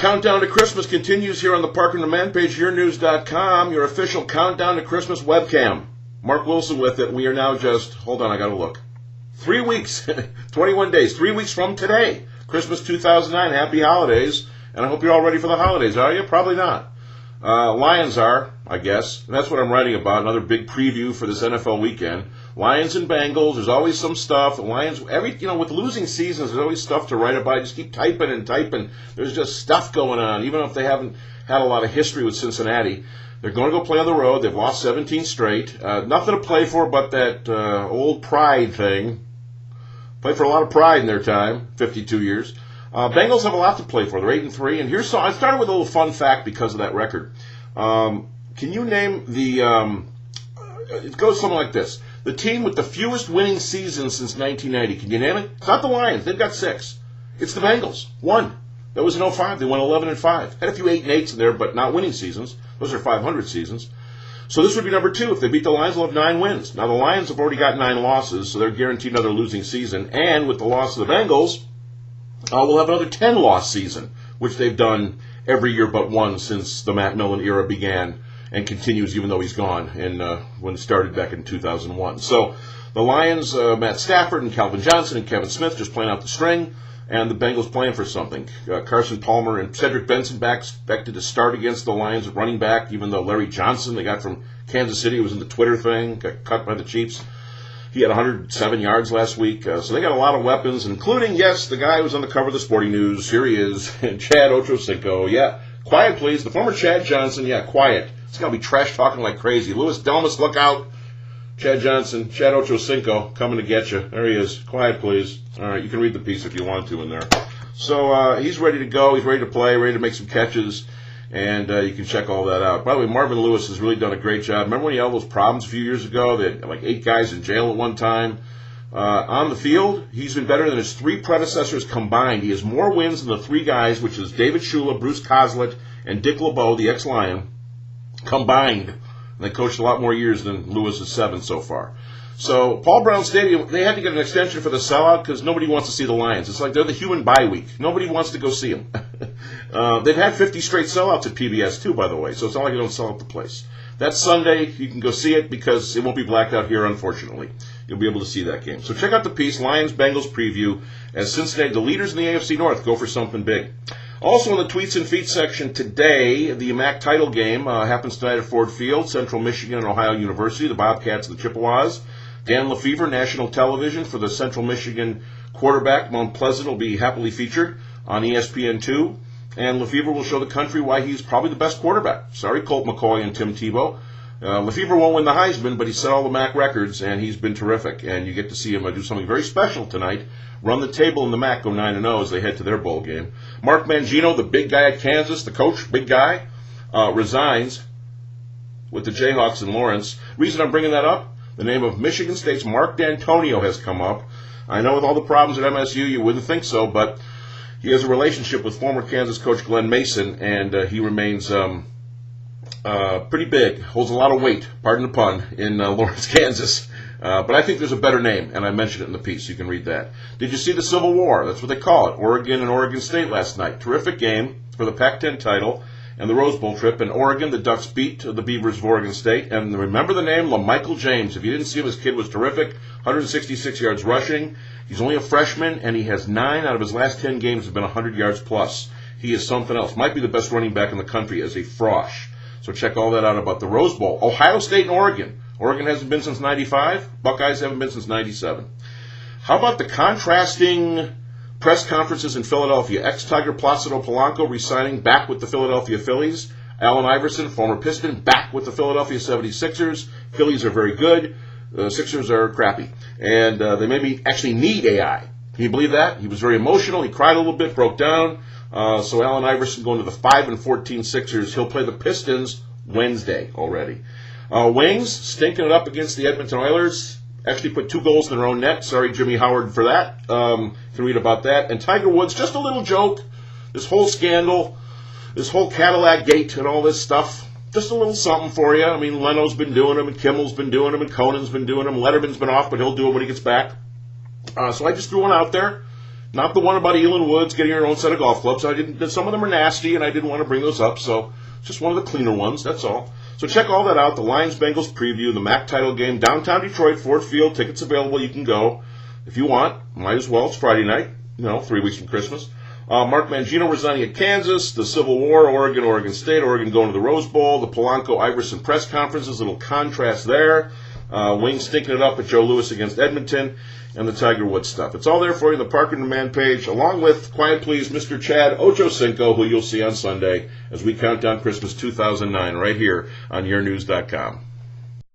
Countdown to Christmas continues here on the Park and Demand page, yournews.com, your official Countdown to Christmas webcam. Mark Wilson with it. We are now just, hold on, I got to look. 3 weeks, 21 days, 3 weeks from today. Christmas 2009, happy holidays. And I hope you're all ready for the holidays, are you? Probably not. Lions are, I guess. And that's what I'm writing about, another big preview for this NFL weekend. Lions and Bengals, there's always some stuff. The Lions, with losing seasons, there's always stuff to write about. Just keep typing and typing. There's just stuff going on, even if they haven't had a lot of history with Cincinnati. They're going to go play on the road. They've lost 17 straight. Nothing to play for but that old pride thing. Played for a lot of pride in their time, 52 years. Bengals have a lot to play for. They're 8-3, and here's I started with a little fun fact because of that record. Can you name the? It goes something like this: the team with the fewest winning seasons since 1990. Can you name it? It's not the Lions. They've got 6. It's the Bengals. 1. That was in 2005. They went 11-5. Had a few 8-8s in there, but not winning seasons. Those are 500 seasons. So this would be number 2. If they beat the Lions, they'll have 9 wins. Now the Lions have already got 9 losses, so they're guaranteed another losing season. And with the loss of the Bengals, we'll have another 10-loss season, which they've done every year but one since the Matt Millen era began, and continues even though he's gone, and when it started back in 2001. So the Lions, Matt Stafford and Calvin Johnson and Kevin Smith just playing out the string, and the Bengals playing for something. Carson Palmer and Cedric Benson back, expected to start against the Lions at running back, even though Larry Johnson, they got from Kansas City, was in the Twitter thing, got cut by the Chiefs. He had 107 yards last week, so they got a lot of weapons, including, yes, the guy who's on the cover of the Sporting News. Here he is, Chad Ochocinco. Yeah, quiet, please. The former Chad Johnson, yeah, quiet. He's going to be trash talking like crazy. Louis Delmas, look out. Chad Johnson, Chad Ochocinco, coming to get you. There he is. Quiet, please. All right, you can read the piece if you want to in there. So he's ready to go. He's ready to play, ready to make some catches, and you can check all that out. By the way, Marvin Lewis has really done a great job. Remember when he had all those problems a few years ago? They had like 8 guys in jail at one time. On the field, he's been better than his 3 predecessors combined. He has more wins than the 3 guys, which is David Shula, Bruce Coslett, and Dick LeBeau, the ex-Lion, combined. And they coached a lot more years than Lewis's 7 so far. So Paul Brown Stadium, they had to get an extension for the sellout because nobody wants to see the Lions. It's like they're the human bye week. Nobody wants to go see them. They've had 50 straight sellouts at PBS too, by the way, so it's not like they don't sell out the place. That Sunday, you can go see it because it won't be blacked out here, unfortunately. You'll be able to see that game. So check out the piece, Lions-Bengals preview, as Cincinnati, the leaders in the AFC North, go for something big. Also in the tweets and feeds section today, the MAC title game happens tonight at Ford Field, Central Michigan and Ohio University, the Bobcats and the Chippewas. Dan Lefevour, national television for the Central Michigan quarterback, Mount Pleasant, will be happily featured on ESPN2. And Lefevour will show the country why he's probably the best quarterback. Sorry, Colt McCoy and Tim Tebow. Lefevour won't win the Heisman, but he set all the MAC records, and he's been terrific. And you get to see him do something very special tonight. Run the table in the MAC, go 9-0 as they head to their bowl game. Mark Mangino, the big guy at Kansas, the coach, big guy, resigns with the Jayhawks in Lawrence. Reason I'm bringing that up, the name of Michigan State's Mark Dantonio has come up. I know with all the problems at MSU, you wouldn't think so, but he has a relationship with former Kansas coach Glenn Mason, and he remains pretty big, holds a lot of weight, pardon the pun, in Lawrence, Kansas. But I think there's a better name, and I mentioned it in the piece. You can read that. Did you see the Civil War? That's what they call it. Oregon and Oregon State last night. Terrific game for the Pac-10 title and the Rose Bowl trip. In Oregon, the Ducks beat the Beavers of Oregon State. And remember the name, LaMichael James. If you didn't see him, his kid was terrific. 166 yards rushing. He's only a freshman, and he has 9 out of his last 10 games have been 100 yards plus. He is something else. Might be the best running back in the country as a frosh. So check all that out about the Rose Bowl. Ohio State and Oregon. Oregon hasn't been since 95. Buckeyes haven't been since 97. How about the contrasting press conferences in Philadelphia? Ex-Tiger Placido Polanco resigning back with the Philadelphia Phillies. Allen Iverson, former Piston, back with the Philadelphia 76ers. Phillies are very good. The Sixers are crappy. And they maybe actually need AI. Can you believe that? He was very emotional. He cried a little bit, broke down. So Allen Iverson going to the 5-14 Sixers. He'll play the Pistons Wednesday already. Wings stinking it up against the Edmonton Oilers. Actually put 2 goals in their own net. Sorry, Jimmy Howard, for that. You can read about that. And Tiger Woods, just a little joke. This whole scandal, this whole Cadillac gate and all this stuff. Just a little something for you. I mean, Leno's been doing them, and Kimmel's been doing them, and Conan's been doing them. Letterman's been off, but he'll do it when he gets back. So I just threw one out there. Not the one about Elin Woods getting her own set of golf clubs. Some of them are nasty, and I didn't want to bring those up, so just one of the cleaner ones, that's all. So check all that out, the Lions-Bengals preview, the MAC title game, downtown Detroit, Ford Field. Tickets available, you can go if you want. Might as well, it's Friday night, 3 weeks from Christmas. Mark Mangino resigning at Kansas, the Civil War, Oregon State, Oregon going to the Rose Bowl, the Polanco Iverson press conferences, little contrast there. Wings stinking it up at Joe Louis against Edmonton, and the Tiger Woods stuff. It's all there for you on the Parker and the Man page, along with, quiet please, Mr. Chad Ochocinco, who you'll see on Sunday as we count down Christmas 2009 right here on yournews.com.